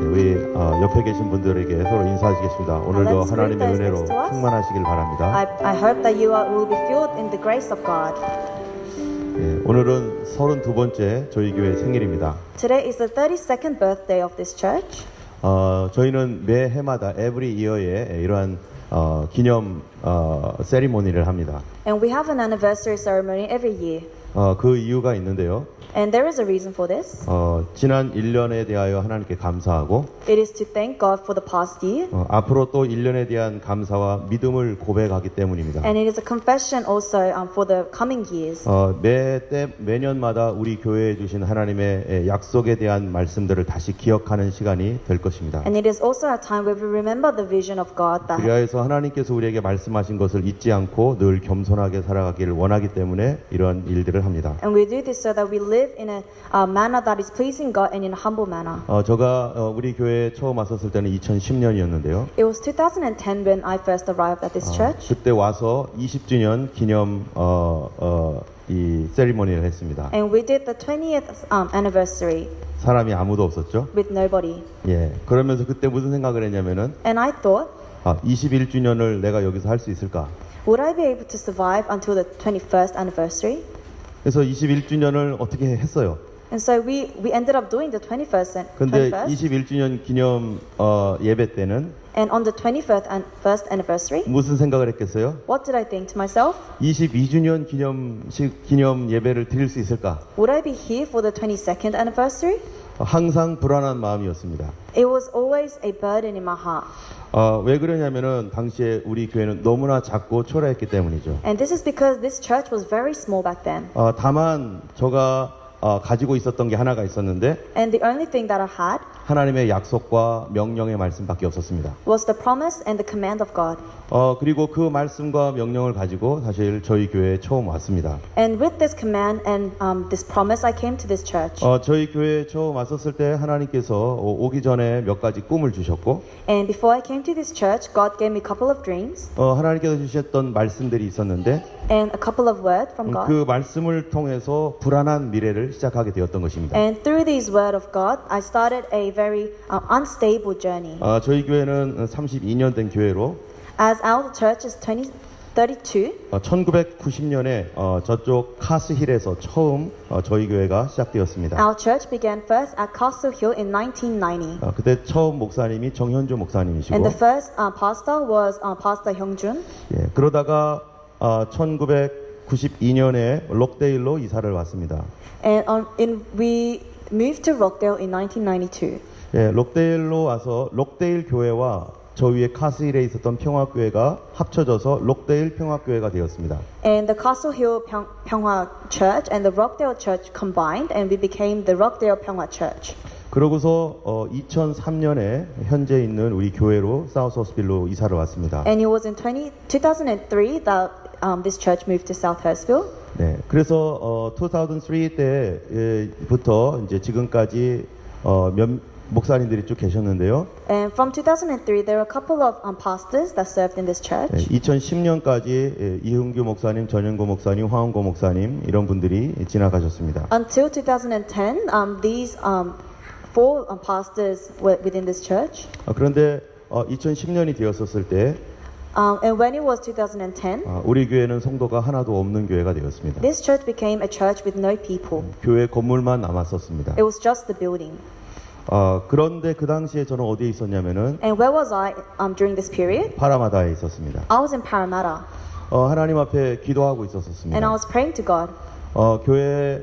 우리 옆에 계신 분들에게 서로 인사하시겠습니다. 오늘도 let's 하나님의 greet those 은혜로 next to us. 충만하시길 바랍니다. I hope that you will be filled in the grace of God. 예, 오늘은 32번째 저희 교회 생일입니다. Today is the 32nd birthday of this church. 저희는 매 해마다 every year에 이러한 기념 세리머니를 합니다. And we have an anniversary ceremony every year. 그 이유가 있는데요. And there is a reason for this. 지난 1년에 대하여 하나님께 감사하고 It is to thank God for the past year. 앞으로 또 1년에 대한 감사와 믿음을 고백하기 때문입니다. And it is a confession also for the coming years. 매년마다 우리 교회에 주신 하나님의 약속에 대한 말씀들을 다시 기억하는 시간이 될 것입니다. And it is also a time where we remember the vision of God that 그리하여서 하나님께서 우리에게 말씀하신 것을 잊지 않고 늘 겸손하게 살아가기를 원하기 때문에 이러한 일들을 합니다. and we do this so that we live in a manner that is pleasing God and in a humble manner. 제가 우리 교회에 처음 왔었을 때는 2010년이었는데요. It was 2010 when I first arrived at this church. 그때 와서 20주년 기념 이 세리머니를 했습니다. And we did the 20th anniversary 사람이 아무도 없었죠. with nobody. 예. 그러면서 그때 무슨 생각을 했냐면은 And I thought, 21주년을 내가 여기서 할 수 있을까? would I be able to survive until the 21st anniversary? 그래서 21주년을 어떻게 했어요? And so we ended up doing the 21st. 근데 21주년 기념 예배 때는 And on the 21st anniversary, 무슨 생각을 했겠어요? what did I think to myself? 22주년 기념 예배를 드릴 수 있을까? Would I be here for the 22nd anniversary? 항상 불안한 마음이었습니다. It was always a burden in my heart. 왜 그러냐면은 당시에 우리 교회는 너무나 작고 초라했기 때문이죠. And this is because this church was very small back then. 다만 제가 가지고 있었던 게 하나가 있었는데 And the only thing that I had 하나님의 약속과 명령의 말씀밖에 없었습니다. was the promise and the command of God. 그리고 그 말씀과 명령을 가지고 사실 저희 교회에 처음 왔습니다. And with this command and this promise, I came to this church. 저희 교회에 처음 왔었을 때 하나님께서 오기 전에 몇 가지 꿈을 주셨고 And before I came to this church, God gave me a couple of dreams 하나님께서 주셨던 말씀들이 있었는데 and a couple of words from God. 그 말씀을 통해서 불안한 미래를 시작하게 되었던 것입니다. And through these words of God, I started a very unstable journey. 저희 교회는 32년 된 교회로 As our church is 32, 1990년에 저쪽 카스힐에서 처음 저희 교회가 시작되었습니다. our church began first at Castle Hill in 1990. 그때 처음 목사님이 정현주 목사님이시고 And the first pastor was Pastor Hyungjun. 예, 그러다가 1992년에 록데일로 이사를 왔습니다. And we moved to Rockdale in 1992. 예, 록데일로 와서 록데일 교회와 저 위에 카스힐에 있었던 평화교회가 합쳐져서 록데일 평화교회가 되었습니다. And the Castle Hill Pyeonghwa Church and the Rockdale Church combined, and we became the Rockdale Pyeonghwa Church. 그러고서 2003년에 현재 있는 우리 교회로 사우스 호스빌로 이사를 왔습니다. And it was in 2003 that this church moved to South Hurstville. 네, 그래서 2003 때부터 이제 지금까지 몇 목사님들이 쭉 계셨는데요. And from 2003, there were a couple of pastors that served in this church. 2010년까지 이흥규 목사님, 전현고 목사님, 황원고 목사님 이런 분들이 지나가셨습니다. Until 2010, these four pastors were within this church. 그런데 2010년이 되었었을 때 And when it was 2010, 우리 교회는 성도가 하나도 없는 교회가 되었습니다. this church became a church with no people. 교회 건물만 남았었습니다. It was just the building. 그런데 그 당시에 저는 어디에 있었냐면은 And where was I during this period? 파라마다에 있었습니다. I was in Parramatta. 하나님 앞에 기도하고 And I 있었습니다. was praying to God. 교회에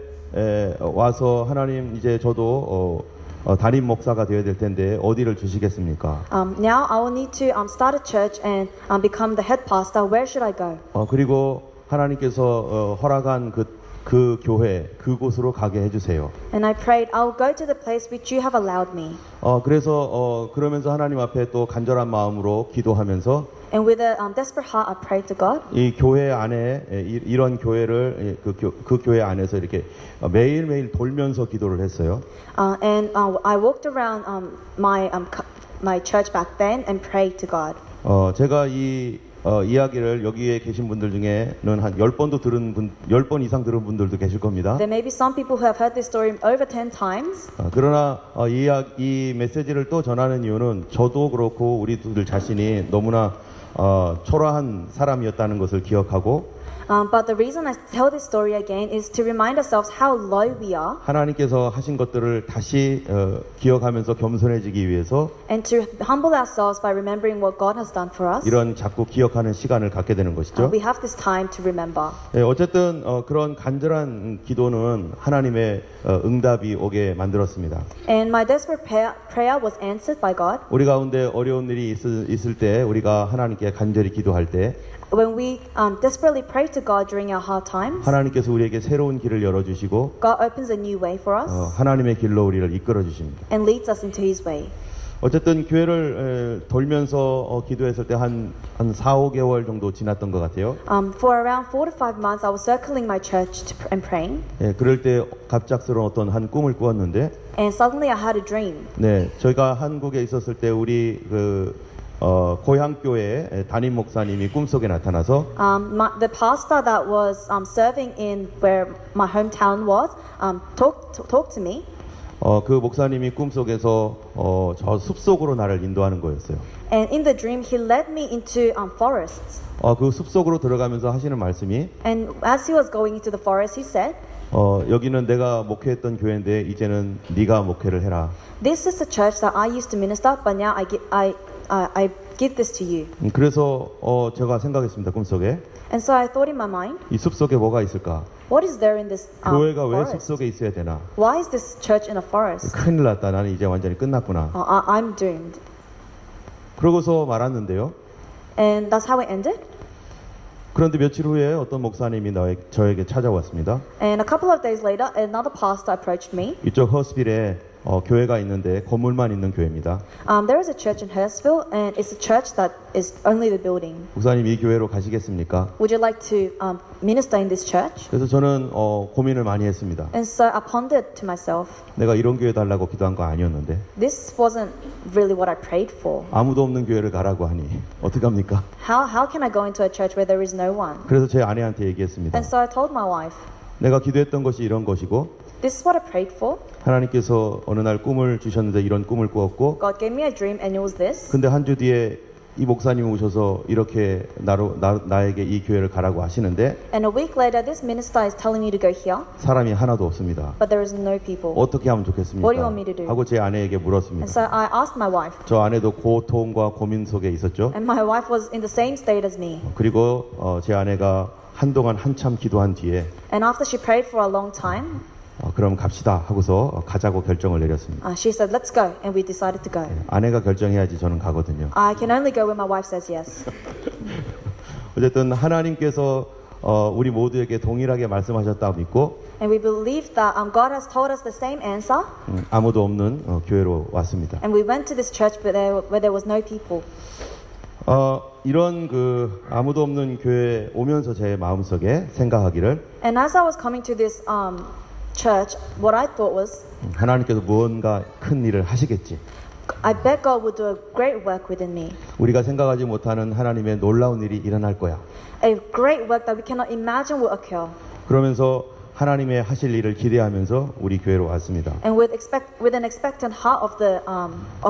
와서 하나님 이제 저도 담임 목사가 되어야 될 텐데 어디를 주시겠습니까? Now I will need to start a church and become the head pastor. Where should I go? 그리고 하나님께서 허락한 그 교회 그곳으로 가게 해주세요. And I prayed, I will go to the place which you have allowed me. 그래서 그러면서 하나님 앞에 또 간절한 마음으로 기도하면서 And with a desperate heart, I prayed to God. 이 교회 안에 이런 교회를 그 교회 안에서 이렇게 매일매일 돌면서 기도를 했어요. And I walked around my church back then and prayed to God. 제가 이 이야기를 여기에 계신 분들 중에는 한 10번도 들은 분, 10번 이상 들은 분들도 계실 겁니다. There may be some people who have heard this story over 10 times. 그러나 이 메시지를 또 전하는 이유는 저도 그렇고 우리들 자신이 너무나 초라한 사람이었다는 것을 기억하고 But the reason I tell this story again is to remind ourselves how low we are 하나님께서 하신 것들을 다시 기억하면서 겸손해지기 위해서 and to humble ourselves by remembering what God has done for us. 이런 자꾸 기억하는 시간을 갖게 되는 것이죠. We have this time to remember. 어쨌든 그런 간절한 기도는 하나님의 응답이 오게 만들었습니다. And my desperate prayer was answered by God. 우리 가운데 어려운 일이 있을 때 우리가 하나님께 간절히 기도할 때 When we desperately pray to God during our hard times, 하나님께서 우리에게 새로운 길을 열어주시고 God opens a new way for us 하나님의 길로 우리를 이끌어 주십니다. and leads us into His way. 어쨌든 교회를 돌면서 기도했을 때 한 4, 5개월 정도 지났던 것 같아요. For around 4 to 5 months, I was circling my church and praying. 그럴 때 갑작스러운 어떤 한 꿈을 꾸었는데 And suddenly I had a dream. 네, 저희가 한국에 있었을 때 우리 고향 교회 담임 목사님이 꿈속에 나타나서 The pastor that was serving in where my hometown was talked to me. 그 목사님이 꿈속에서 저 숲속으로 나를 인도하는 거였어요. And in the dream, he led me into forests. 그 숲속으로 들어가면서 하시는 말씀이 And as he was going into the forest, he said, 여기는 내가 목회했던 교회인데 이제는 네가 목회를 해라. "This is the church that I used to minister, but now I give this to you." 그래서 제가 생각했습니다. 꿈속에 And so I thought in my mind, 이 숲속에 뭐가 있을까? what is there in this 교회가 왜 forest? 숲속에 있어야 되나? Why is this church in a forest? 큰일 났다. 나는 이제 완전히 끝났구나. I'm doomed. 그러고서 말았는데요. And that's how it ended. 그런데 며칠 후에 어떤 목사님이 저에게 찾아왔습니다. And a couple of days later, another pastor approached me. 이쪽 허스빌에 교회가 있는데 건물만 있는 교회입니다. There is a church in Hurstville, and it's a church that is only the building. 목사님 이 교회로 가시겠습니까? Would you like to minister in this church? 그래서 저는 고민을 많이 했습니다. And so I pondered to myself, 내가 이런 교회 달라고 기도한 거 아니었는데 this wasn't really what I prayed for. 아무도 없는 교회를 가라고 하니 어떡합니까? How can I go into a church where there is no one? 그래서 제 아내한테 얘기했습니다. And so I told my wife, 내가 기도했던 것이 이런 것이고 this is what I prayed for. 하나님께서 어느 날 꿈을 주셨는데 이런 꿈을 꾸었고 God gave me a dream, and it was this. 근데 한 주 뒤에 이 목사님이 오셔서 이렇게 나에게 이 교회를 가라고 하시는데 And a week later, this minister is telling me to go here, 사람이 하나도 없습니다. but there is no people. 어떻게 하면 좋겠습니까? What do you want me to do? 하고 제 아내에게 And 물었습니다. so I asked my wife, 저 아내도 고통과 고민 속에 있었죠. and my wife was in the same state as me. 그리고 제 아내가 한참 기도한 뒤에 And after she prayed for a long time, 그럼 갑시다 하고서 가자고 결정을 내렸습니다. she said, let's go, and we decided to go. 아내가 결정해야지 저는 가거든요. I can only go when my wife says yes. 어쨌든 하나님께서 우리 모두에게 동일하게 말씀하셨다 믿고 And we believe that God has told us the same answer, 아무도 없는 교회로 왔습니다. and we went to this church where there was no people. 이런 아무도 없는 교회에 오면서 제 마음속에 생각하기를 And as I was coming to this church, what I thought was, 하나님께서 무언가 큰 일을 하시겠지. I bet God will do a great work within me. 우리가 생각하지 못하는 하나님의 놀라운 일이 일어날 거야. A great work that we cannot imagine will occur. 그러면서 하나님의 하실 일을 기대하면서 우리 교회로 왔습니다. And with an expectant heart of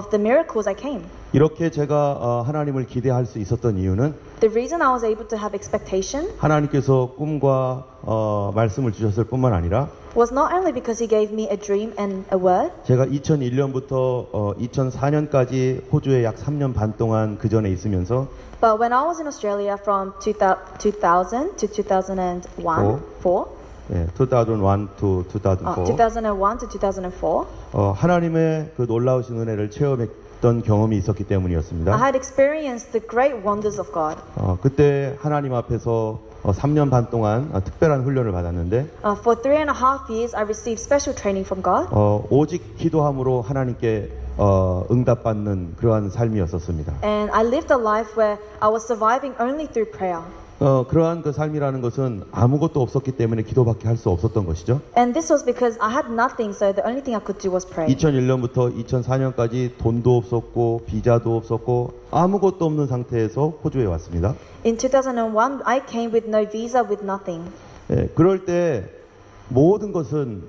the miracles, I came. 이렇게 제가 하나님을 기대할 수 있었던 이유는 The reason I was able to have expectation 하나님께서 꿈과 말씀을 주셨을 뿐만 아니라 was not only because He gave me a dream and a word, 제가 2001년부터 2004년까지 호주에 약 3년 반 동안 그 전에 있으면서 but when I was in Australia from 2000 to 2004, 2001 to 2004 2001 to 2004, 하나님의 그 놀라우신 은혜를 체험했던 경험이 있었기 때문이었습니다. I had experienced the great wonders of God. 그때 하나님 앞에서 3년 반 동안 특별한 훈련을 받았는데 For 3.5 years, I received special training from God. 오직 기도함으로 하나님께 응답받는 그러한 삶이었었습니다. And I lived a life where I was surviving only through prayer. 그러한 그 삶이라는 것은 아무것도 없었기 때문에 기도밖에 할 수 없었던 것이죠. And this was because I had nothing, so the only thing I could do was pray. 2001년부터 2004년까지 돈도 없었고 비자도 없었고 아무것도 없는 상태에서 호주에 왔습니다. In 2001, I came with no visa, with nothing. 예, 그럴 때 모든 것은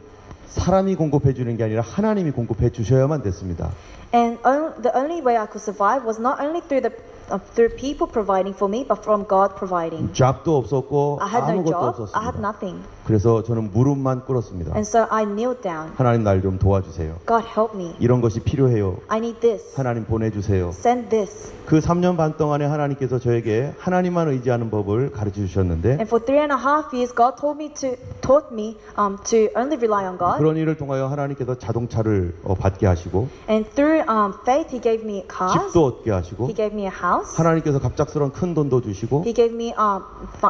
사람이 공급해 주는 게 아니라 하나님이 공급해 주셔야만 됐습니다. And the only way I could survive was not only through people providing for me, but from God providing. 잡도 없었고 I had no 아무것도 job, I had 없었습니다. nothing. 그래서 저는 무릎만 꿇었습니다. And so I kneeled down. 하나님 날 좀 도와주세요. God help me. 이런 것이 필요해요. I need this. 하나님 보내주세요. Send this. 그 3년 반 동안에 하나님께서 저에게 하나님만 의지하는 법을 가르쳐 주셨는데 And for 3.5 years, God taught me to only rely on God. 그런 일을 통하여 하나님께서 자동차를 받게 하시고 And through faith, He gave me cars. 집도 얻게 하시고 He gave me a house. 하나님께서 갑작스러운 큰 돈도 주시고 He gave me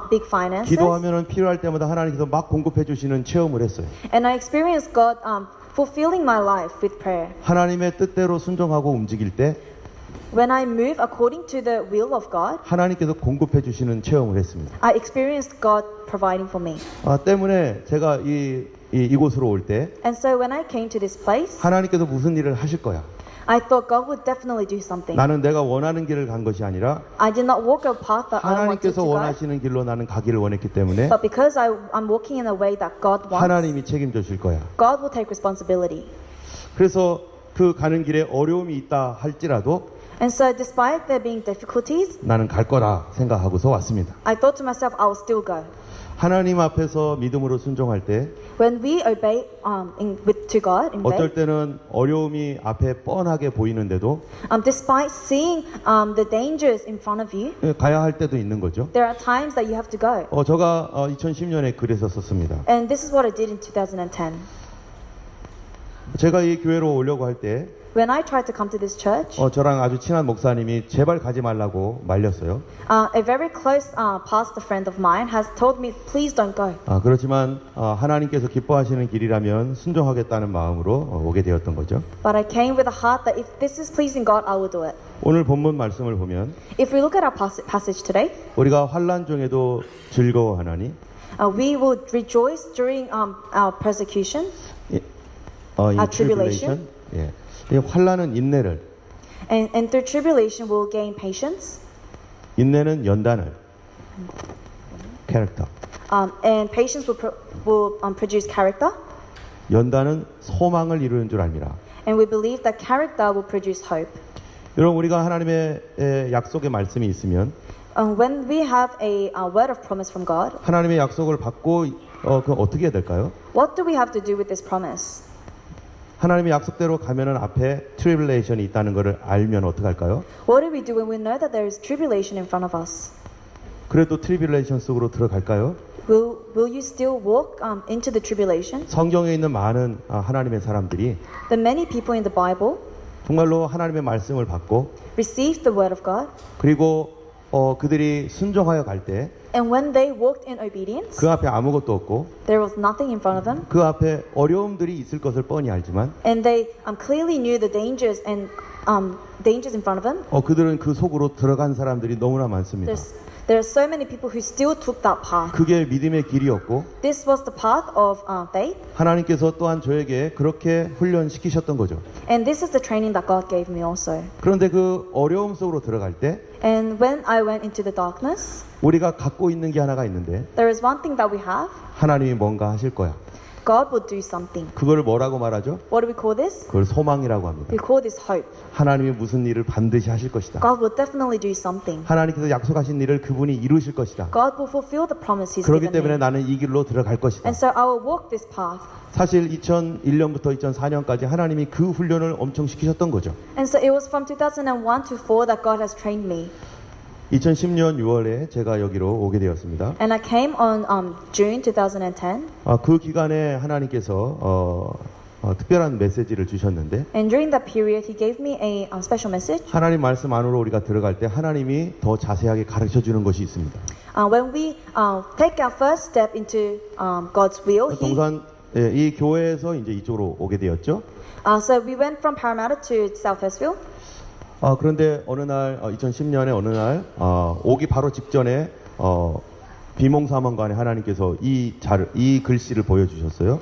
big finances. 기도하면은 필요할 때마다 하나님께서 막 공급해 주시는 체험을 했어요. And I experienced God fulfilling my life with prayer. 하나님의 뜻대로 순종하고 움직일 때 When I move according to the will of God, 하나님께서 공급해 주시는 체험을 했습니다. I experienced God providing for me. 때문에 제가 이곳으로 올 때 And so when I came to this place, 하나님께서 무슨 일을 하실 거야. I thought God would definitely do something. 나는 내가 원하는 길을 간 것이 아니라 I did not walk a path that I wanted 하나님께서 to go, 원하시는 길로 나는 가기를 원했기 때문에 but because I'm walking in a way that God wants, 하나님이 책임져 줄 거야. God will take responsibility. 그래서 그 가는 길에 어려움이 있다 할지라도 And so despite there being difficulties, 나는 갈 거라 생각하고서 왔습니다. I thought to myself, I will still go. 하나님 앞에서 믿음으로 순종할 때 When we obey to God in 어떨 faith, 때는 어려움이 앞에 뻔하게 보이는데도 despite seeing the dangers in front of you, 가야 할 때도 있는 거죠. there are times that you have to go. 제가 2010년에 글에서 썼습니다. And this is what I did in 2010. 제가 이 교회로 오려고 할 때 When I tried to come to this church, 저랑 아주 친한 목사님이 제발 가지 말라고 말렸어요. a very close pastor friend of mine has told me, please don't go. 그렇지만 하나님께서 기뻐하시는 길이라면 순종하겠다는 마음으로 오게 되었던 거죠. But I came with a heart that if this is pleasing God, I will do it. 오늘 본문 말씀을 보면 If we look at our passage today, 우리가 환난 중에도 즐거워하나니 we will rejoice during our persecution, in tribulation. 예. 이 환난은 인내를, and through tribulation we'll gain patience, 인내는 연단을, 캐릭터, and patience will produce character, 연단은 소망을 이루는 줄 알미라. and we believe that character will produce hope. 여러분 우리가 하나님의 약속의 말씀이 있으면 When we have a word of promise from God, 하나님의 약속을 받고 그 어떻게 해야 될까요? what do we have to do with this promise? 하나님의 약속대로 가면은 앞에 트리블레이션이 있다는 것을 알면 어떻게 할까요? What do we do when we know that there is tribulation in front of us? 그래도 트리블레이션 속으로 들어갈까요? Will you still walk into the tribulation? 성경에 있는 많은 하나님의 사람들이 The many people in the Bible 정말로 하나님의 말씀을 받고 received the word of God, 그리고 그들이 순종하여 갈 때 그 and when they walked in obedience, 앞에 아무것도 없고 there was nothing in front of them, 그 앞에 어려움들이 있을 것을 뻔히 알지만 and they clearly knew the dangers and dangers in front of them. 그들은 그 속으로 들어간 사람들이 너무나 많습니다. There are so many people who still took that path. 그게 믿음의 길이었고 This was the path of faith, 하나님께서 또한 저에게 그렇게 훈련시키셨던 거죠. and this is the training that God gave me also. 그런데 그 어려움 속으로 들어갈 때 And when I went into the darkness, 우리가 갖고 있는 게 하나가 있는데 there is one thing that we have. 하나님이 뭔가 하실 거야. God will do something. 그거를 뭐라고 말하죠? What do we call this? 그걸 소망이라고 합니다. We call this hope. 하나님이 무슨 일을 반드시 하실 것이다. God will definitely do something. 하나님께서 약속하신 일을 그분이 이루실 것이다. God will fulfill the promise He's 그렇기 given 때문에 me. 나는 이 길로 들어갈 것이다. And so I will walk this path. 사실 2001년부터 2004년까지 하나님이 그 훈련을 엄청 시키셨던 거죠. And so it was from 2001 to 4 that God has trained me. 2010년 6월에 제가 여기로 오게 되었습니다. And I came on June 2010. 그 기간에 하나님께서 특별한 메시지를 주셨는데 And during that period, He gave me a special message. 하나님 말씀 안으로 우리가 들어갈 때 하나님이 더 자세하게 가르쳐 주는 것이 있습니다. When we take our first step into God's will, 동산 이 교회에서 이제 이쪽으로 오게 되었죠. so we went from Parramatta to South Westville. 그런데 어느 날 2010년에 어느 날 오기 바로 직전에 비몽사몽간에 하나님께서 이 글씨를 보여주셨어요.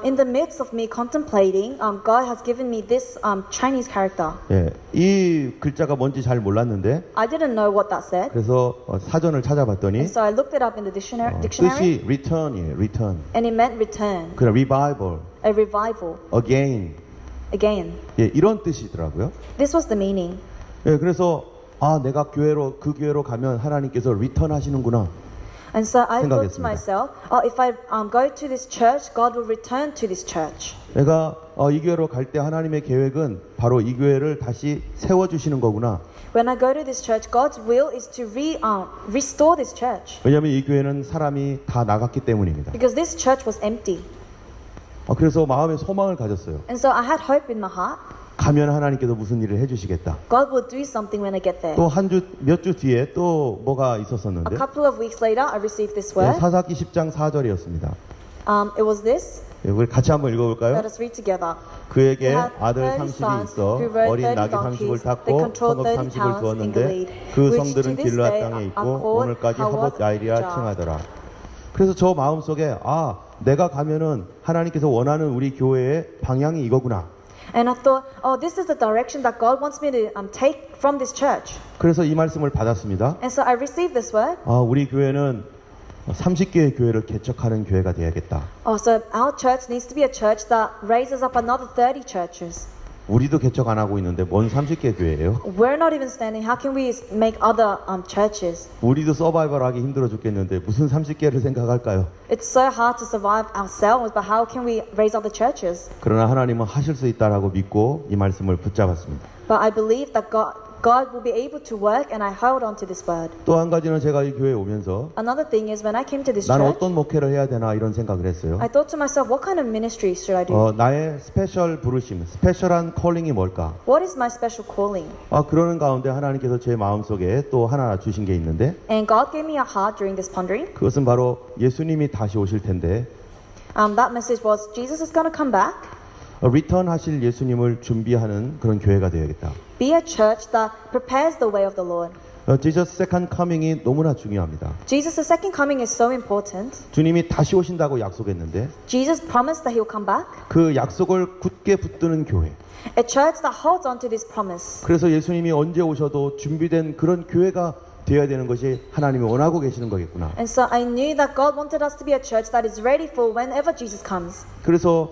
In the midst of me contemplating, God has given me this Chinese character. 예, 이 글자가 뭔지 잘 몰랐는데 I didn't know what that said, 그래서 사전을 찾아봤더니 and so I looked it up in the dictionary, 뜻이 return이에요. return. and it meant return, 그냥 revival, a revival, again. again. 예, 이런 뜻이더라고요. This was the meaning. 예, 그래서 내가 그 교회로 가면 하나님께서 리턴 하시는구나. And so I thought to 생각했습니다. myself, if I go to this church, God will return to this church. 내가 이 교회로 갈 때 하나님의 계획은 바로 이 교회를 다시 세워 주시는 거구나. When I go to this church, God's will is to restore this church. 왜냐하면 이 교회는 사람이 다 나갔기 때문입니다. Because this church was empty. 그래서 마음에 소망을 가졌어요. And so I had hope in my heart. 가면 하나님께서 무슨 일을 해주시겠다. God will do something when I get there. 또 몇 주 뒤에 또 뭐가 A 있었었는데 couple of weeks later, I received this 예, word. 사사기 10장 4절이었습니다. It was this. 이걸 같이 한번 읽어볼까요? Let us read together. 그에게 He had 아들 30 30이 sons 있어 who rode 어린 30 나귀 donkeys. 30을 탔고 They controlled 성읍 30 30을 towns in 두었는데 Gilead, 그 which 성들은 to this 길르앗 day 땅에 are 있고 called 오늘까지 Havoth 하봇 야이리라 Jar. 칭하더라. 그래서 저 마음속에 내가 가면은 하나님께서 원하는 우리 교회의 방향이 이거구나. And I thought, this is the direction that God wants me to take from this church. 그래서 이 말씀을 받았습니다. And so I received this word. 우리 교회는 30개의 교회를 개척하는 교회가 되어야겠다. So our church needs to be a church that raises up another 30 churches. 우리도 개척 안 하고 있는데 뭔 30개 교회예요? We're not even standing. How can we make other churches? 우리도 서바이벌하기 힘들어 죽겠는데 무슨 30개를 생각할까요? It's so hard to survive ourselves, but how can we raise other churches? 그러나 하나님은 하실 수 있다라고 믿고 이 말씀을 붙잡았습니다. But I believe that God will be able to work, and I hold on to this word. 또 한 가지는 제가 이 교회에 오면서 Another thing is when I came to this 나는 church, 어떤 목회를 해야 되나 이런 생각을 했어요. I thought to myself, what kind of ministry should I do? 나의 스페셜 부르심, 스페셜한 컬링이 뭘까? What is my special calling? 그러는 가운데 하나님께서 제 마음속에 또 하나 주신 게 있는데 And God gave me a heart during this pondering. 그것은 바로 예수님이 다시 오실 텐데 That message was Jesus is going to come back. 리턴 하실 예수님을 준비하는 그런 교회가 되어야겠다. Be a church that prepares the way of the Lord. Jesus second coming이 너무나 중요합니다. Jesus' second coming is so important. 주님이 다시 오신다고 약속했는데 Jesus promised that He will come back. 그 약속을 굳게 붙드는 교회. A church that holds on to this promise. 그래서 예수님이 언제 오셔도 준비된 그런 교회가 되어야 되는 것이 하나님이 원하고 계시는 거겠구나. And so I knew that God wanted us to be a church that is ready for whenever Jesus comes. 그래서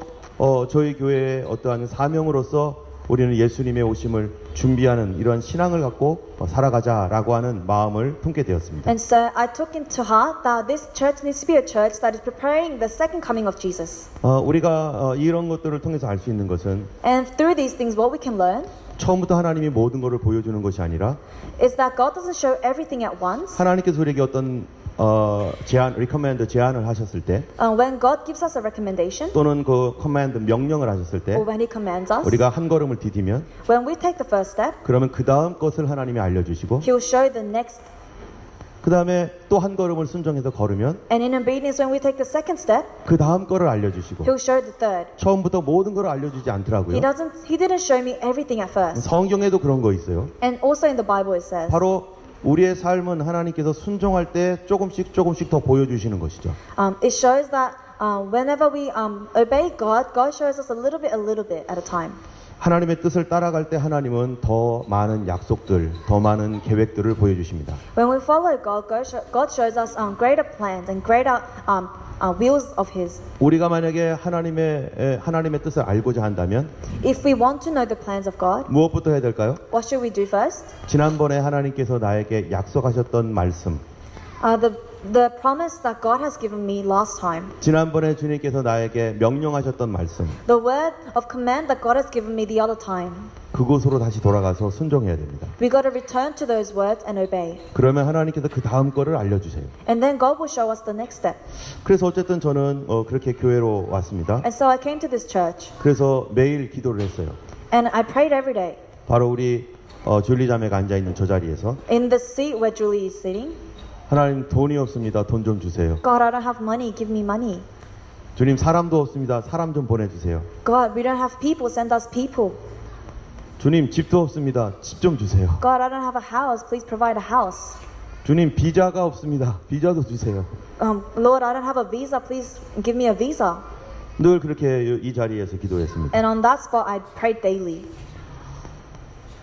저희 교회의 어떠한 사명으로서 우리는 예수님의 오심을 준비하는 이러한 신앙을 갖고 살아가자라고 하는 마음을 품게 되었습니다. And so I took into heart that this church needs to be a church that is preparing the second coming of Jesus. 우리가 이런 것들을 통해서 알 수 있는 것은 And through these things, what we can learn 처음부터 하나님이 모든 것을 보여주는 것이 아니라 is that God doesn't show everything at once. 하나님께서 우리에게 어떤 제안을 하셨을 때 When God gives us a recommendation 또는 그 커맨드 명령을 하셨을 때 or when He commands us, 우리가 한 걸음을 디디면 when we take the first step, 그러면 그 다음 것을 하나님이 알려주시고 He will show the next. 그 다음에 또 한 걸음을 순종해서 걸으면 And in obedience, when we take the second step, 그 다음 거를 알려주시고 He'll show the third. 처음부터 모든 걸 알려주지 않더라고요. He didn't show me everything at first. 성경에도 그런 거 있어요. And also in the Bible it says, 바로 우리의 삶은 하나님께서 순종할 때 조금씩 더 보여주시는 것이죠. it shows that whenever we obey God, God shows us a little bit at a time. 하나님의 뜻을 따라갈 때 하나님은 더 많은 약속들, 더 많은 계획들을 보여주십니다. When we follow God, God shows us greater plans and greater wills of His. 우리가 만약에 하나님의 뜻을 알고자 한다면 If we want to know the plans of God, 무엇부터 해야 될까요? what should we do first? 지난번에 하나님께서 나에게 약속하셨던 말씀, The promise that God has given me last time. 지난번에 주님께서 나에게 명령하셨던 말씀, The word of command that God has given me the other time. 그곳으로 다시 돌아가서 순종해야 됩니다. We got to return to those words and obey. 그러면 하나님께서 그 다음 거를 알려주세요. And then God will show us the next step. 그래서 어쨌든 저는 그렇게 교회로 왔습니다. And so I came to this church 그래서 매일 기도를 했어요. and I prayed every day. 바로 우리 줄리 자매가 앉아 있는 저 자리에서 In the seat where Julie is sitting, 하나님 돈이 없습니다. 돈 좀 주세요. God, I don't have money. Give me money. 주님 사람도 없습니다. 사람 좀 보내주세요. God, we don't have people. Send us people. 주님 집도 없습니다. 집 좀 주세요. God, I don't have a house. Please provide a house. 주님 비자가 없습니다. 비자도 주세요. Lord, I don't have a visa. Please give me a visa. 늘 그렇게 이 자리에서 기도했습니다. And on that spot, I prayed daily.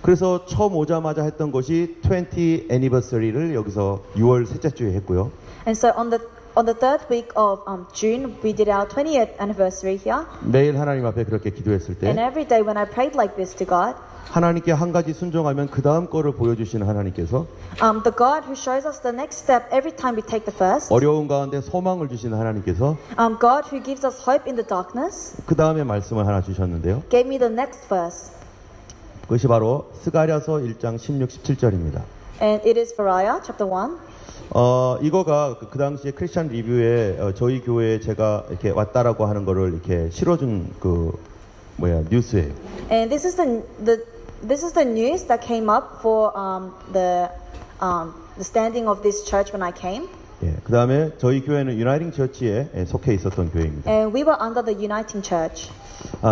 그래서 처음 오자마자 했던 것이 20 anniversary를 여기서 6월 셋째 주에 했고요. And so on the third week of June, we did our 20th anniversary here. 매일 하나님 앞에 그렇게 기도했을 And 때 every day when I prayed like this to God, 하나님께 한 가지 순종하면 그 다음 거를 보여주시는 하나님께서 the God who shows us the next step every time we take the first, 어려운 가운데 소망을 주시는 하나님께서 God who gives us hope in the darkness, 그 다음에 말씀을 하나 주셨는데요. gave me the next verse. 그것이 바로 스가랴서 1장 16, 17절입니다. And it is Phariah chapter 1. 이거가 그 당시에 크리스찬 리뷰에 저희 교회에 제가 이렇게 왔다라고 하는 거를 이렇게 실어준 뉴스예요. And this is the news that came up for the standing of this church when I came. 예, 그 다음에 저희 교회는 유나이팅 처치에 속해 있었던 교회입니다. And we were under the Uniting Church.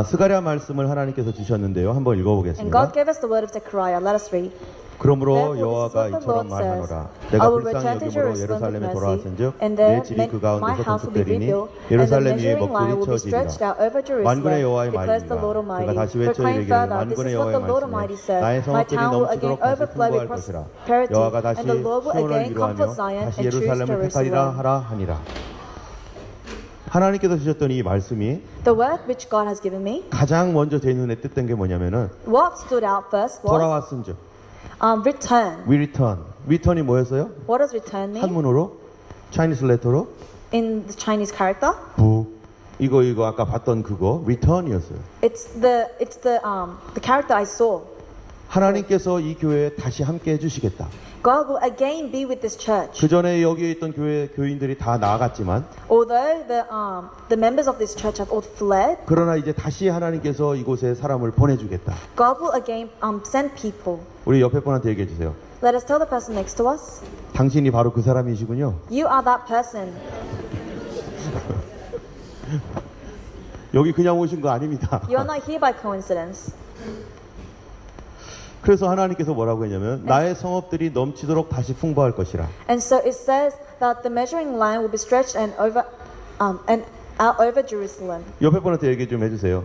스가랴 말씀을 하나님께서 주셨는데요. 한번 And 읽어보겠습니다. God gave us the word of Zechariah. Let us read. 그러므로 Therefore, 여호와가 this is what the 이처럼 Lord says. 말하노라. I 내가 will 불쌍히 return to 여김으로 Jerusalem with 예루살렘에 mercy, 돌아왔은즉 and 내 there 집이 그 my 가운데서 house will be 건축되리니 rebuilt, and the 예루살렘 위에 measuring line 먹줄이 will be stretched 쳐지리라. out over Jerusalem, 만군의 여호와의 declares the Lord 말입니다. 그가 Almighty. 다시 외쳐 Proclaim 이르기를 further, this 만군의 is what the 여호와의 Lord 말씀에 Almighty says. 나의 My 성읍들이 town will again 넘치도록 다시 overflow with 풍부할 것이라. prosperity, 여호와가 다시 and the Lord will 시온을 again 위로하며 comfort Zion 다시 and choose 예루살렘을 택하리라 Jerusalem. 하라 하니라. 하나님께서 주셨던 이 말씀이 The word which God has given me, 가장 먼저 제 눈에 띄던 게 뭐냐면은 what stood out first was 돌아왔은즉 return. we return. return이 뭐였어요? What does return mean? 한문으로 Chinese letter로 In the Chinese character, 북 이거 아까 봤던 그거 return이었어요. it's the character I saw. 하나님께서 이 교회에 다시 함께 해주시겠다. God will again be with this church. 그 전에 여기에 있던 교인들이 다 나아갔지만 Although the members of this church have all fled, 그러나 이제 다시 하나님께서 이곳에 사람을 보내주겠다. God will again send people. 우리 옆에 분한테 얘기해 주세요. Let us tell the person next to us, 당신이 바로 그 사람이시군요. you are that person. 여기 그냥 오신 거 아닙니다. You are not here by coincidence. 그래서 하나님께서 뭐라고 했냐면 나의 성읍들이 넘치도록 다시 풍부할 것이라. And so it says that the measuring line will be stretched and out over Jerusalem. 옆에 분한테 얘기 좀 해주세요.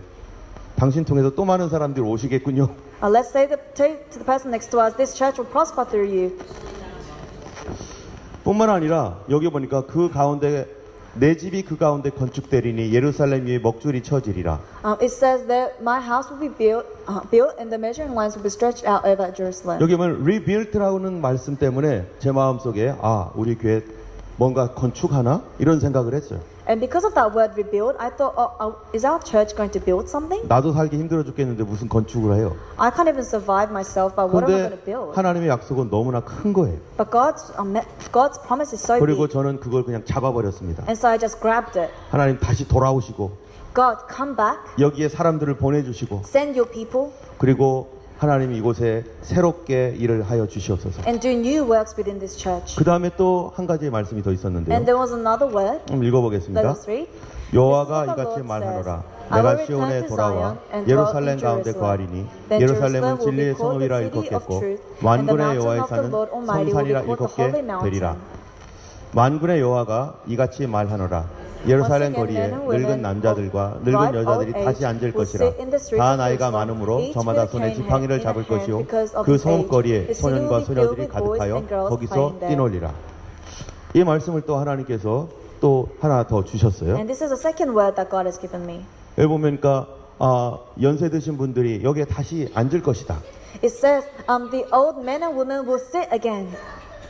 당신 통해서 또 많은 사람들이 오시겠군요. Let's say to the person next to us, this church will prosper through you. 뿐만 아니라 여기 보니까 그 가운데 내 집이 그 가운데 건축되리니 예루살렘 위에 먹줄이 쳐지리라. It says that my house will be built and the measuring lines will be stretched out over Jerusalem. 여기 보면 rebuild라는 말씀 때문에 제 마음속에 우리 교회 뭔가 건축하나? 이런 생각을 했어요. And because of that word rebuild, I thought, is our church going to build something? 나도 살기 힘들어 죽겠는데 무슨 건축을 해요. I can't even survive myself, but what am I going to 그런데 build? 하나님의 약속은 너무나 큰 거예요. But God's promise is so 그리고 big. 저는 그걸 그냥 잡아버렸습니다. And so I just grabbed it. 하나님 다시 돌아오시고 God, come back, 여기에 사람들을 보내주시고 send your people, 그리고 하나님 이곳에 새롭게 일을 하여 주시옵소서. and do new works within this church. 그 다음에 또 한 가지의 말씀이 더 있었는데요. And there was another word. 한번 읽어보겠습니다. Let us read. 여호와가 This is what the 이같이 Lord 말하노라. says. I 내가 will 시온에 return to 돌아와 Zion and 예루살렘 dwell in 가운데 Jerusalem. 거하리니 Then 예루살렘은 Jerusalem will be 진리의 called the 성읍이라 city of 일컫겠고 truth, and the 만군의 mountain 여호와의 of the 산은 Lord Almighty will 성산이라 be called the 일컫게 holy 되리라. mountain. 만군의 여호와가 이같이 말하노라. 예루살렘 Once 거리에 again, men and 늙은 women 남자들과 of 늙은 ripe 여자들이 old 다시 age 앉을 will 것이라. sit in the streets 다 of 나이가 Jerusalem, 많으므로 each 저마다 with a 손에 cane 지팡이를 in a 잡을 hand 것이요 because of 그 his 성읍 age. 거리에 The city 소년과 will be filled 소녀들이 with boys 가득하여 and girls 거기서 playing there. 뛰놀리라. 이 말씀을 또 하나님께서 또 하나 더 주셨어요. And this is the second word that God has given me. 여기 보니까 연세 드신 분들이 여기에 다시 앉을 것이다. It says, the old men and women will sit again.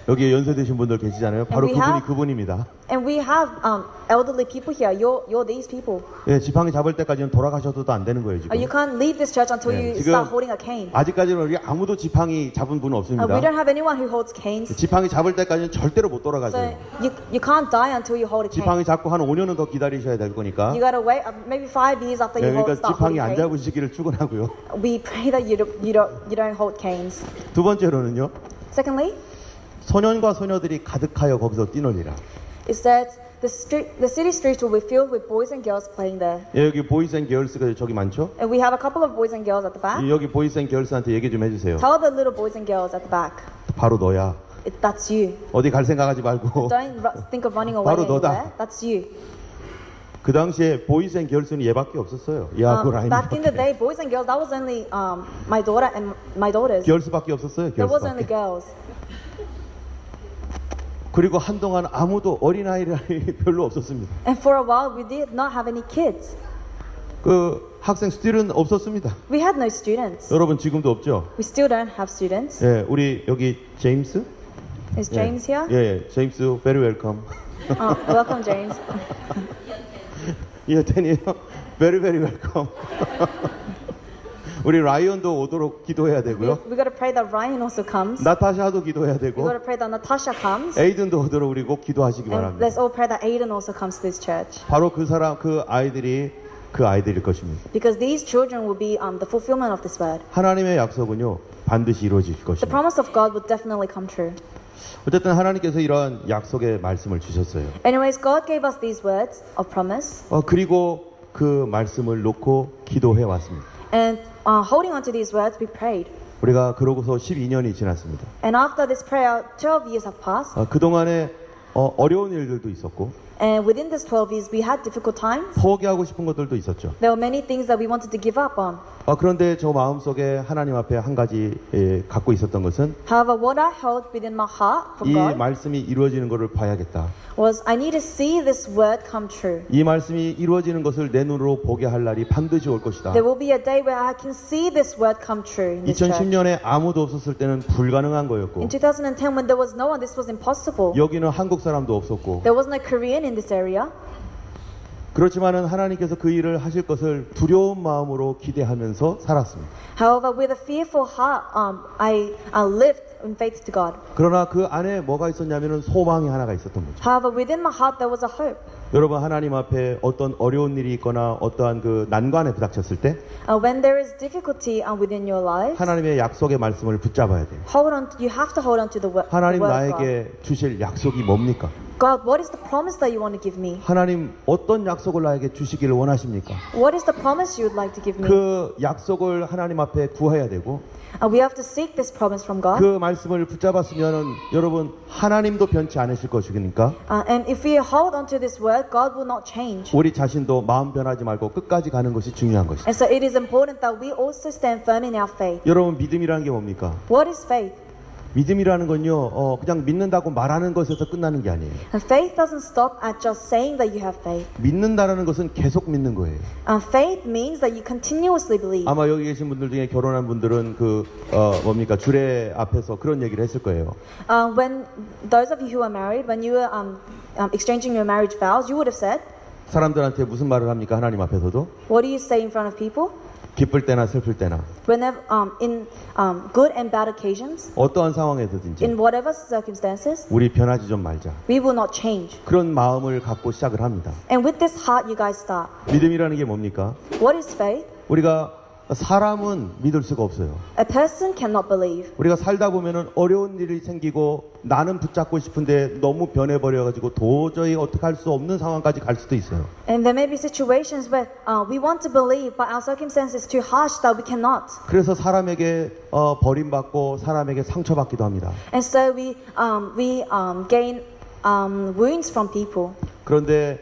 여기에 연세 드신 분들 계시잖아요. 바로 we have- 그분입니다. And we have elderly people here. You're these people. 예, 지팡이 잡을 때까지는 돌아가셔도 안 되는 거예요, 지금. You can't leave this church until 네, you 지금 start holding a cane. 아직까지는 우리 아무도 지팡이 잡은 분은 없습니다. We don't have anyone who holds canes. 지팡이 잡을 때까지는 절대로 못 So 돌아가세요. you can't die until you hold a cane. 지팡이 잡고 한 5년은 더 기다리셔야 될 거니까. You gotta wait maybe 5 years after 네, you 그러니까 start 지팡이 holding 안 canes. 잡으시기를 축원하고요. We pray that you don't hold canes. 두 번째로는요. Secondly, 소년과 소녀들이 가득하여 거기서 뛰놀리라. it says the city streets will be filled with boys and girls playing there. 예, 여기 보이스 앤 걸스가 저기 많죠? And we have a couple of boys and girls at the back. 여기 보이스 앤 걸스한테 얘기 좀 해주세요. Tell the little boys and girls at the back. 바로 너야. that's you. 어디 갈 생각하지 말고. Don't think of running away 바로 너다. anywhere. That's you. 그 당시에 보이스 앤 걸스는 얘밖에 없었어요. 얘하고 라인. Back in the day, boys and girls, that was only my daughter and my daughters. 걸스밖에 없었어요. There was only 걸스밖에. girls. 그리고 한동안 아무도 어린아이들이 별로 없었습니다. And for a while, we did not have any kids. 그 학생 스틸은 없었습니다. We had no students. 여러분 지금도 없죠? We still don't have students. 예, 우리 여기 제임스? Is James 예, here? 예, 제임스 very welcome. Welcome, James. 예, 테니요. very very welcome. 우리 라이언도 오도록 기도해야 되고요. We got to pray that Ryan also comes. 나타샤도 기도해야 We got 되고 to pray that Natasha comes. 에이든도 오도록 우리 꼭 기도하시기 And 바랍니다. let's all pray that Aiden also comes to this church. 바로 그 사람, 그 아이들이 그 아이들일 것입니다. Because these children will be the fulfillment of this word. 하나님의 약속은요 반드시 이루어질 The 것입니다. promise of God will definitely come true. 어쨌든 하나님께서 이러한 약속의 말씀을 주셨어요. Anyways, God gave us these words of promise. 그리고 그 말씀을 놓고 기도해 왔습니다. And holding on to these words, we prayed. 우리가 그러고서 12년이 지났습니다. And after this prayer, 12 years have passed. 그동안에 어려운 일들도 있었고 And within this 12 years, we had difficult times. 포기하고 싶은 것들도 있었죠. There were many things that we wanted to give up on. 그런데 저 마음속에 하나님 앞에 한 가지 갖고 있었던 것은 However, what I held within my heart from 이 God 말씀이 이루어지는 것을 봐야겠다. was I need to see this word come true. 이 말씀이 이루어지는 것을 내 눈으로 보게 할 날이 반드시 올 것이다. There will be a day where I can see this word come true in this church. 2010년에 아무도 없었을 때는 불가능한 거였고 In 2010, when there was no one, this was impossible. 여기는 한국 사람도 없었고 There was no Korean in this area. 그렇지만은 하나님께서 그 일을 하실 것을 두려운 마음으로 기대하면서 살았습니다. However, with a fearful heart, I lived in faith to God. 그러나 그 안에 뭐가 있었냐면은 소망이 하나가 있었던 거죠. However, within my heart, there was a hope. 여러분 하나님 앞에 어떤 어려운 일이 있거나 어떠한 그 난관에 부닥쳤을 때 When there is difficulty within your life, 하나님의 약속의 말씀을 붙잡아야 돼요. you have to hold on to the word 하나님 of God. 나에게 주실 약속이 뭡니까? God, what is the promise that you want to give me? 하나님 어떤 약속을 나에게 주시기를 원하십니까? What is the promise you would like to give me? 그 약속을 하나님 앞에 구해야 되고 We have to seek this promise from God. 그 말씀을 붙잡았으면은 여러분 하나님도 변치 않으실 것이니까 And if we hold on to this word, God will not change. 우리 자신도 마음 변하지 말고 끝까지 가는 것이 중요한 것이죠. And so it is important that we also stand firm in our faith. 여러분 믿음이라는 게 뭡니까? What is faith? 믿음이라는 건요 그냥 믿는다고 말하는 것에서 끝나는 게 아니에요. And faith doesn't stop at just saying that you have faith. 믿는다라는 것은 계속 믿는 거예요. Faith means that you continuously believe. 아마 여기 계신 분들 중에 결혼한 분들은 그 뭡니까 주례 앞에서 그런 얘기를 했을 거예요. When those of you who are married, when you were exchanging your marriage vows, you would have said, 사람들한테 무슨 말을 합니까? 하나님 앞에서도 what do you say in front of people? 기쁠 때나 슬플 때나 Whenever, in good and bad occasions, 어떠한 상황에서든지 in whatever circumstances, 우리 변하지 좀 말자. we will not change. 그런 마음을 갖고 시작을 합니다. And with this heart, you guys start. 믿음이라는 게 뭡니까? What is faith? 우리가 사람은 믿을 수가 없어요. A person cannot believe. 우리가 살다 보면은 어려운 일이 생기고 나는 붙잡고 싶은데 너무 변해버려가지고 도저히 어떻게 할 수 없는 상황까지 갈 수도 있어요. And there may be situations where we want to believe, but our circumstance is too harsh that we cannot. 그래서 사람에게 버림받고 사람에게 상처받기도 합니다. And so we gain wounds from people. 그런데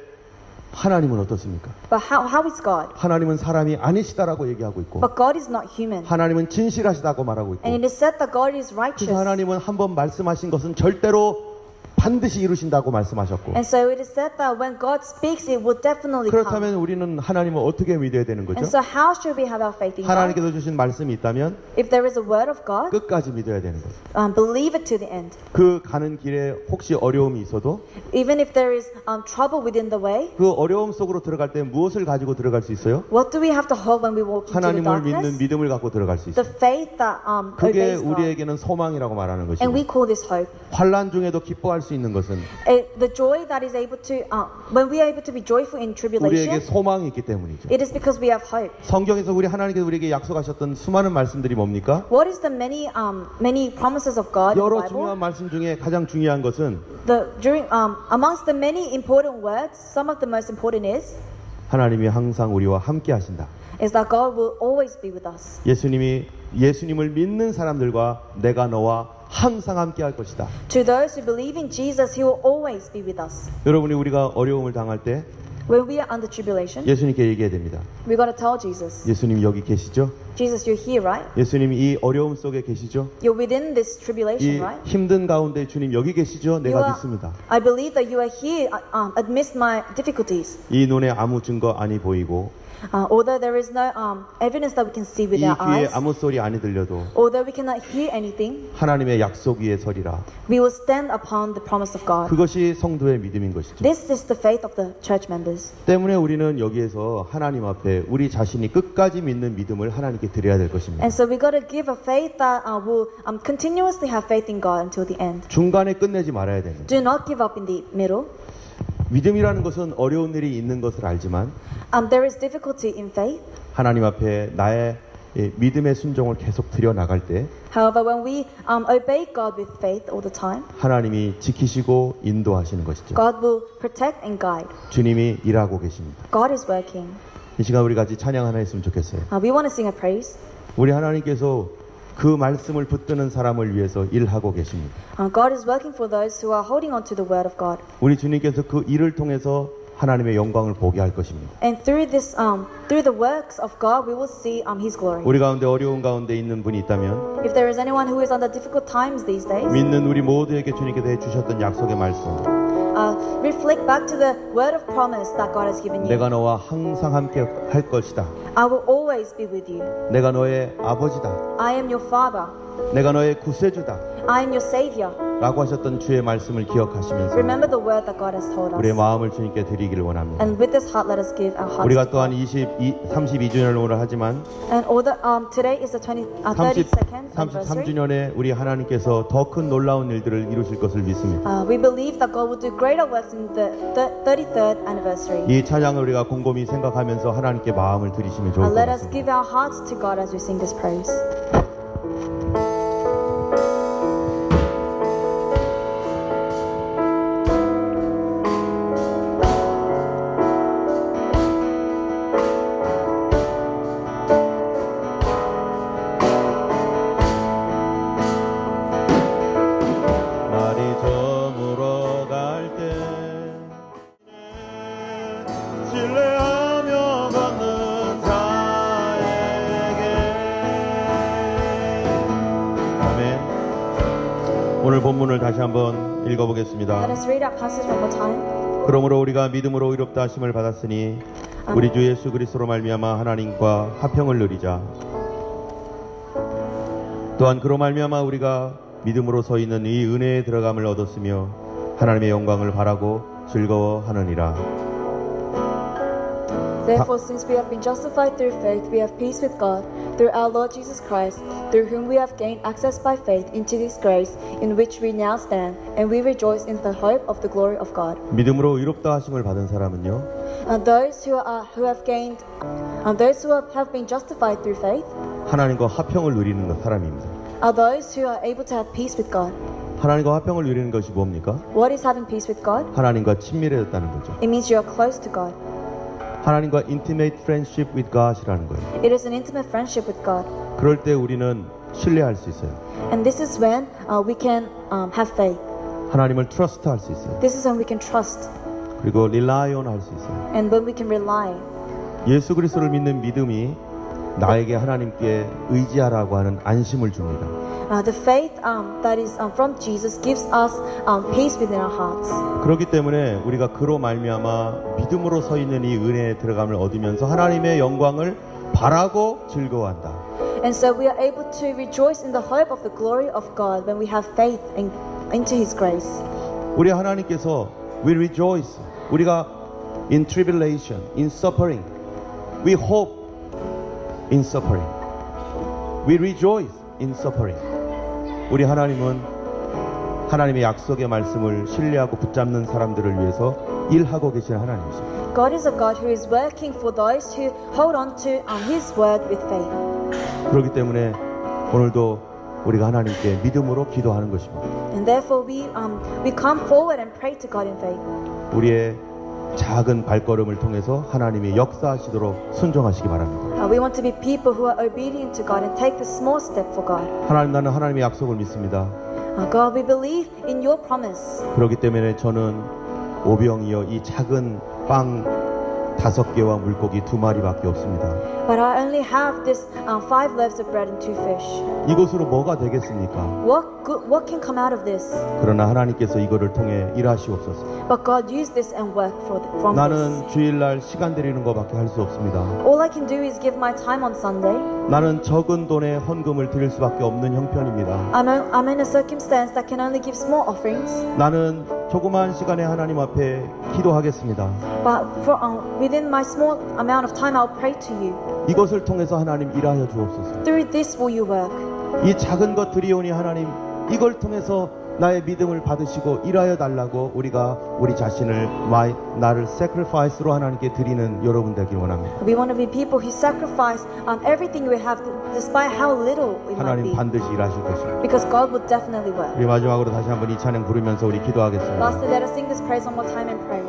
하나님은 어떻습니까? But how is God? 하나님은 사람이 아니시다라고 얘기하고 있고 But God is not human. 하나님은 진실하시다고 말하고 있고 And it is said that God is 그래서 righteous. 하나님은 한번 말씀하신 것은 절대로 반드시 이루신다고 말씀하셨고 And so it is said that when God speaks, it will definitely come. 그렇다면 우리는 하나님을 어떻게 믿어야 되는 거죠? And so how should we have our faith in God? 하나님께서 주신 말씀이 있다면 If there is a word of God, 끝까지 믿어야 되는 거죠. believe it to the end. 그 가는 길에 혹시 어려움이 있어도 Even if there is trouble within the way, 그 어려움 속으로 들어갈 때 무엇을 가지고 들어갈 수 있어요? what do we have to hold when we walk into the 하나님을 믿는 darkness? 믿음을 갖고 들어갈 수 The 있어요. faith that 그게 obeys God. 우리에게는 소망이라고 말하는 And we 것이고 call this hope. 환난 중에도 기뻐할 수 있는 것은 The joy that is able to, when we are able to be joyful in 우리에게 tribulation, 소망이 있기 때문이죠. it is because we have hope. 성경에서 하나님께서 우리에게 약속하셨던 수많은 말씀들이 뭡니까? What is the many promises of God in the 여러 Bible? 중요한 말씀 중에 가장 중요한 것은 Amongst the many important words, some of the most important is 하나님이 항상 우리와 함께 하신다. that God will always be with us. 예수님을 믿는 사람들과 내가 너와 항상 함께 할 것이다. To those who believe in Jesus, He will always be with us. 여러분이 우리가 어려움을 당할 때 When we are under tribulation, 예수님께 얘기해야 됩니다. we got to tell Jesus, 예수님 여기 계시죠? Jesus, you're here, right? 예수님 이 어려움 속에 계시죠? You're within this 이 tribulation, right? 힘든 가운데 주님 여기 계시죠? You 내가 are- 믿습니다. I believe that you are here amidst my difficulties. 이 눈에 아무 증거 아니 보이고 Although there is no evidence that we can see with 이 our 귀에 eyes, 아무 소리 아니 들려도 although we cannot hear anything, 하나님의 약속 위에 서리라. we will stand upon the promise of God. 그것이 성도의 믿음인 것이죠. This is the faith of the church members. 때문에 우리는 여기에서 하나님 앞에 우리 자신이 끝까지 믿는 믿음을 하나님께 드려야 될 것입니다. And so we got to give a faith that will continuously have faith in God until the end. 중간에 끝내지 말아야 됩니다. Do not give up in the middle. 믿음이라는 것은 어려운 일이 있는 것을 알지만 There is difficulty in faith. 하나님 앞에 나의 믿음의 순종을 계속 드려 나갈 때 However, when we obey God with faith all the time, 하나님이 지키시고 인도하시는 것이죠. God will protect and guide. 주님이 일하고 계십니다. God is working. 이 시간 우리 같이 찬양 하나 했으면 좋겠어요. We want to sing a praise. 우리 하나님께서 그 말씀을 붙드는 사람을 위해서 일하고 계십니다. God is working for those who are holding on to the word of God. 우리 주님께서 그 일을 통해서 하나님의 영광을 보게 할 것입니다. And through this, through the works of God, we will see His glory. 우리 가운데 어려운 가운데 있는 분이 있다면 If there is anyone who is under difficult times these days, 믿는 우리 모두에게 주님께서 해주셨던 약속의 말씀, reflect back to the word of promise that God has given you. 내가 너와 항상 함께 할 것이다. I will always be with you. 내가 너의 아버지다. I am your father. 내가 너의 구세주다. I am your savior. 라고 하셨던 주의 말씀을 기억하시면서 Remember the word that God has told 우리의 us. 마음을 주님께 드리기를 원합니다. And with this heart, let us give our hearts. 우리가 to 또한 God. 32주년을 오늘 하지만 And although today is the 32nd anniversary, 33주년에 우리 하나님께서 더 큰 놀라운 일들을 이루실 것을 믿습니다. we believe that God will do greater works in the 33rd anniversary. 이 찬양을 우리가 곰곰이 생각하면서 하나님께 마음을 드리시면 좋을 것 Let us 같습니다. give our hearts to God as we sing this praise. 날이 저물어 갈 때 신뢰하며 걷는 자에게 아멘. 오늘 본문을 다시 한번 읽어보겠습니다. Let us read our passage one more time. 그러므로 우리가 믿음으로 의롭다 하심을 받았으니 우리 주 예수 그리스도로 말미암아 하나님과 화평을 누리자. 또한 그로 말미암아 우리가 믿음으로 서 있는 이 은혜에 들어감을 얻었으며 하나님의 영광을 바라고 즐거워하느니라. Therefore, since we have been justified through faith, we have peace with God through our Lord Jesus Christ, through whom we have gained access by faith into this grace in which we now stand, and we rejoice in the hope of the glory of God. 믿음으로 의롭다 하심을 받은 사람은요 Those who have gained, those who have been justified through faith, 하나님과 화평을 누리는 사람입니다. are those who are able to have peace with God. 하나님과 화평을 누리는 것이 뭡니까? What is having peace with God? 하나님과 친밀해졌다는 거죠. It means you are close to God. 하나님과 intimate friendship with God이라는 거예요. It is an intimate friendship with God. 그럴 때 우리는 신뢰할 수 있어요. And this is when we can have faith. 하나님을 trust 할 수 있어요. This is when we can trust 그리고 rely on 할 수 있어요. and when we can rely. 예수 그리스도를 믿는 믿음이 나에게 하나님께 의지하라고 하는 안심을 줍니다. The faith that is from Jesus gives us peace within our hearts. 그렇기 때문에 우리가 그로 말미암아 믿음으로 서 있는 이 은혜에 들어감을 얻으면서 하나님의 영광을 바라고 즐거워한다. And so we are able to rejoice in the hope of the glory of God when we have faith into His grace. 우리 하나님께서 we rejoice. 우리가 in tribulation, in suffering, we hope in suffering. We rejoice in suffering. 우리 하나님은 하나님의 약속의 말씀을 신뢰하고 붙잡는 사람들을 위해서 일하고 계신 하나님이십니다. God is a God who is working for those who hold on to His word with faith. 그렇기 때문에 오늘도 우리가 하나님께 믿음으로 기도하는 것입니다. And therefore we come forward and pray to God in faith. 우리의 작은 발걸음을 통해서 하나님이 역사하시도록 순종하시기 바랍니다. We want to be people who are obedient to God and take the small step for God. 하나님, 나는 하나님의 약속을 믿습니다. God, we believe in your promise. 그렇기 때문에 저는 오병이어 이 작은 빵 5개와 물고기 2마리밖에 없습니다. But I only have this 5 loaves of bread and 2 fish. 이것으로 뭐가 되겠습니까? What can come out of this? 그러나 하나님께서 이거를 통해 일하시옵소서. But God used this and worked from this. 나는 주일날 시간 들이는 것밖에 할 수 없습니다. All I can do is give my time on Sunday. 나는 적은 돈에 헌금을 드릴 수밖에 없는 형편입니다. I'm in a circumstance that can only give small offerings. 나는 조그만 시간에 하나님 앞에 기도하겠습니다. But within my small amount of time, I'll pray to you. 이것을 통해서 하나님 일하여 주옵소서. Through this will you work. 이 작은 것 드리오니 하나님 이걸 통해서 나의 믿음을 받으시고 일하여 달라고 우리가 우리 자신을 나를 sacrifice로 하나님께 드리는 여러분 되길 원합니다. We want to be people who sacrifice everything we have, despite how little it might 하나님 be. 반드시 일하실 것입니다. Because God will definitely work. 우리 마지막으로 다시 한번 이 찬양 부르면서 우리 기도하겠습니다. Lastly, let us sing this praise one more time and pray.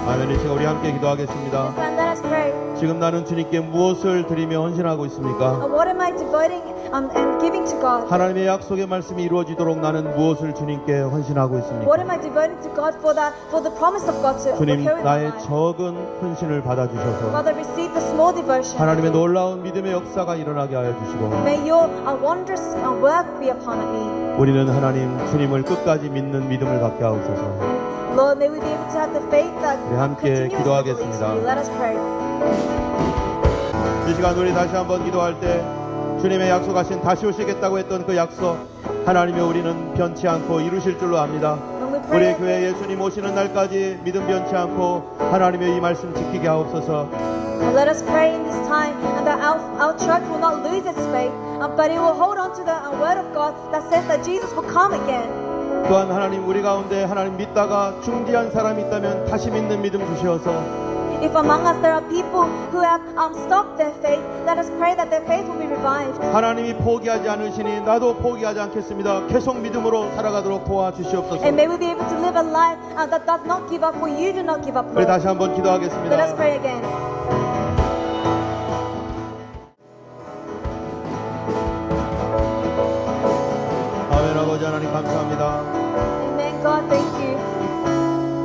아멘. 이 시간 우리 함께 기도하겠습니다. And let us pray. 지금 나는 주님께 무엇을 드리며 헌신하고 있습니까? What am I devoting and giving to God? 하나님의 약속의 말씀이 이루어지도록 나는 무엇을 주님께 헌신하고 있습니까? What am I devoting to God for the promise of God to 주님 fulfill in my 나의 life? 적은 헌신을 받아주셔서 Father, receive the small devotion. 하나님의 놀라운 믿음의 역사가 일어나게 하여 주시고 May your wondrous work be upon me. 우리는 하나님 주님을 끝까지 믿는 믿음을 갖게 하옵소서. Lord, may we be able to have the faith that 우리 함께 continuously believes 기도하겠습니다. in you. Let us pray. 이 시간 우리 다시 한번 기도할 때 주님의 약속하신 다시 오시겠다고 했던 그 약속 하나님이 우리는 변치 않고 이루실 줄로 압니다. When we 우리 pray, 교회 예수님 오시는 날까지 믿음 변치 않고 하나님의 이 말씀 지키게 하옵소서. let us pray in this time and that our church will not lose its faith, but it will hold on to the word of God that says that Jesus will come again. 또한 하나님 우리 가운데 하나님 믿다가 중지한 사람이 있다면 다시 믿는 믿음 주시어서 If among us there are people who have stopped their faith, let us pray that their faith will be revived. 하나님이 포기하지 않으시니 나도 포기하지 않겠습니다. 계속 믿음으로 살아가도록 도와주시옵소서. And may we be able to live a life that does not give up, for you do not give up, 우리 Lord. 다시 한번 Let us 기도하겠습니다. pray again. 아멘. 아버지 하나님 감사합니다. Amen, God, thank you.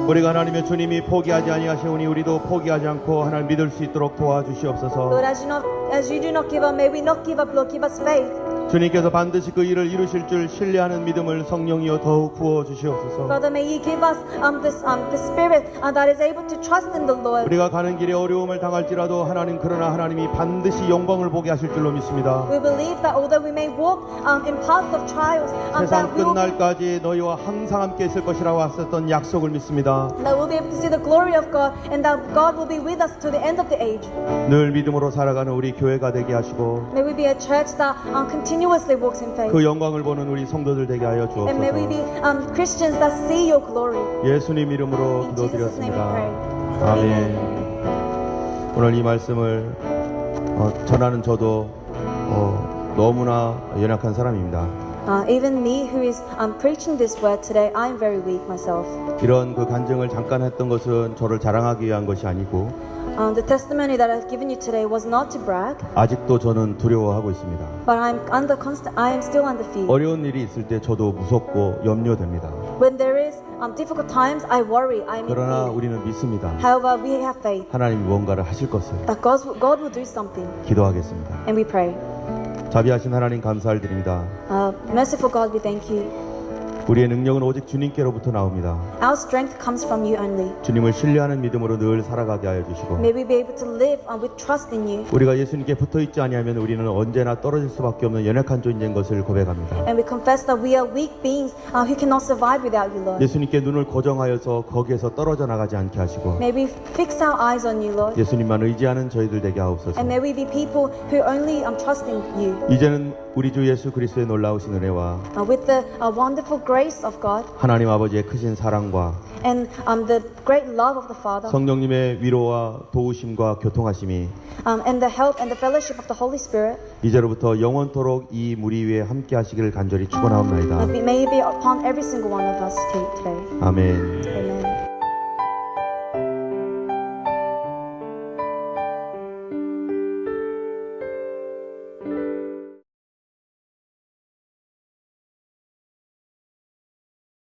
우리가 하나님의 주님이 포기하지 아니하시오니 우리도 포기하지 않고 하나님 믿을 수 있도록 도와주시옵소서. Lord, as you do not give up, may we not give up, Lord. Give us faith. 주님께서 반드시 그 일을 이루실 줄 신뢰하는 믿음을 성령이여 더욱 부어 주시옵소서. Father, may you give us the spirit that is able to trust in the Lord. 우리가 가는 길에 어려움을 당할지라도 하나님 그러나 하나님이 반드시 영광을 보게 하실 줄로 믿습니다. We believe that although we may walk in paths of trials, 세상 that we will 끝날까지 너희와 항상 함께 있을 것이라고 하셨던 약속을 믿습니다. that we'll be able to see the glory of God, and that God will be with us to the end of the age. 늘 믿음으로 살아가는 우리 교회가 되게 하시고 May we be a church that continuously walks in faith. 그 영광을 보는 우리 성도들 되게 하여 And may we be 주옵소서. Christians that see your glory. 예수님 이름으로 In Jesus' name we pray. 기도드렸습니다. 아멘. 오늘 이 말씀을 전하는 저도 너무나 연약한 사람입니다. Even me who is preaching this word today, I am very weak myself. 이런 그 간증을 잠깐 했던 것은 저를 자랑하기 위한 것이 아니고 The testimony that I've given you today was not to brag, 아직도 저는 두려워하고 있습니다. but I am still under fear. 어려운 일이 있을 때 저도 무섭고 염려됩니다. When there is difficult times, I worry. I am in 그러나 fear. 우리는 믿습니다. However, we have faith 하나님이 무언가를 하실 것을 that God will do something, 기도하겠습니다. and we pray. 자비하신 하나님 감사를 드립니다. Merciful God, we thank you. 우리의 능력은 오직 주님께로부터 나옵니다. Our strength comes from you only. 주님을 신뢰하는 믿음으로 늘 살아가게 하여 주시고 May we be able to live with trust in you. 우리가 예수님께 붙어있지 아니하면 우리는 언제나 떨어질 수밖에 없는 연약한 존재인 것을 고백합니다. And we confess that we are weak beings who cannot survive without you, Lord. 예수님께 눈을 고정하여서 거기에서 떨어져 나가지 않게 하시고 May we fix our eyes on you, Lord. 예수님만 의지하는 저희들 되게 하옵소서. And may we be people who only trust in you. 이제는 우리 주 예수 그리스도의 놀라우신 은혜와 With the wonderful grace of God 하나님 아버지의 크신 사랑과 and the great love of the Father 성령님의 위로와 도우심과 교통하심이 and the help and the fellowship of the Holy Spirit 이제로부터 영원토록 이 무리 위에 함께 하시기를 간절히 축원하옵나이다. may it be upon every single one of us today. 아멘. Amen.